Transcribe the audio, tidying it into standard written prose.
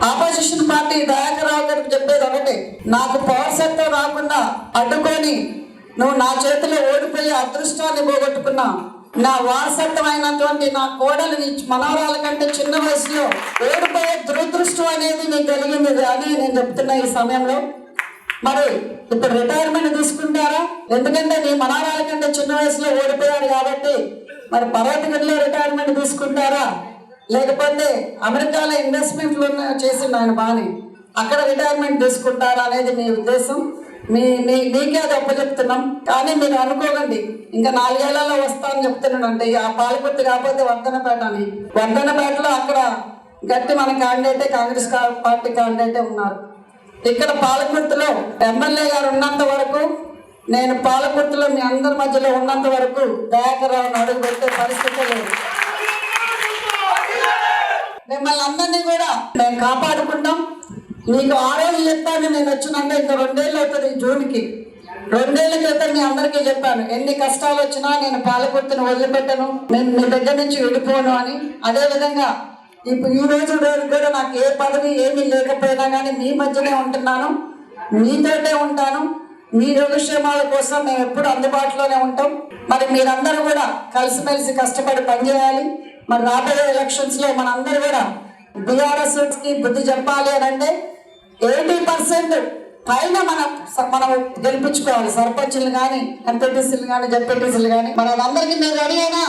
Opposition party Dayakar Rao గారికి చెప్పేది ఒకటి, నాకు పౌరసత్వం రాకుండా అడ్డుకొని నువ్వు నా చేతిలో ఓడిపోయి అదృష్టాన్ని పోగొట్టుకున్నా, నా వారసత్వమైనటువంటి నా కోడలు నీ మనవరాల కంటే చిన్న వయసులో ఓడిపోయే దురదృష్టం అనేది నీకు కలిగింది అని నేను చెప్తున్నా ఈ సమయంలో. మరి ఇప్పుడు రిటైర్మెంట్ తీసుకుంటారా? ఎందుకంటే నీ మనవరాల కంటే చిన్న వయసులో ఓడిపోయారు కాబట్టి మరి పర్వతగిరిలో రిటైర్మెంట్ తీసుకుంటారా, లేకపోతే అమెరికాలో ఇన్వెస్ట్మెంట్లు చేసిండు ఆయన బాని, అక్కడ రిటైర్మెంట్ తీసుకుంటారా అనేది మీ ఉద్దేశం. మీకే అది అప్పచెప్తున్నాం. కానీ మీరు అనుకోకండి ఇంకా 4 ఏళ్లలో వస్తానని చెప్తున్నాడు అంటే ఆ పాలకుర్తి కాకపోతే వర్ధనపేట అని. వర్ధనపేటలో అక్కడ గట్టి మన క్యాండిడేటే, కాంగ్రెస్ పార్టీ క్యాండిడేటే ఉన్నారు. ఇక్కడ పాలకుర్తిలో ఎమ్మెల్యే గారు ఉన్నంత వరకు, నేను పాలకుర్తిలో మీ అందరి మధ్యలో ఉన్నంత వరకు దయాకర్ రావుని అడుగు పెట్టే పరిస్థితి లేదు. మిమ్మల్ని అందరినీ కూడా మేము కాపాడుకుంటాం. నీకు 6 రోజులు చెప్పాను నేను వచ్చినాక, ఇంకా 2 ఏళ్ళు అవుతుంది జూన్కి. 2 ఏళ్ల క్రితం మీ అందరికీ చెప్పాను, ఎన్ని కష్టాలు వచ్చినా నేను పాలకుర్తిని వదిలిపెట్టను, నేను మీ దగ్గర నుంచి వెళ్ళిపోను అని. అదేవిధంగా ఇప్పుడు ఈ రోజు కూడా నాకు ఏ పదవి ఏమీ లేకపోయినా కానీ మీ మధ్యనే ఉంటున్నాను, మీతోటే ఉంటాను. మీ యోగక్షేమాల కోసం మేము ఎప్పుడు అందుబాటులోనే ఉంటాం. మరి మీరందరూ కూడా కలిసిమెలిసి కష్టపడి పనిచేయాలి. మరి రాబోయే ఎలక్షన్స్లో మనందరూ కూడా బీఆర్ఎస్కి బుద్ధి చెప్పాలి అని అంటే 80% పైన మనం గెలిపించుకోవాలి. సర్పంచులు కానీ, ఎంపీటీసీలు కానీ, జెడ్పీటీసీలు కానీ. మన అందరికీ మీరు రెడీ అయినా?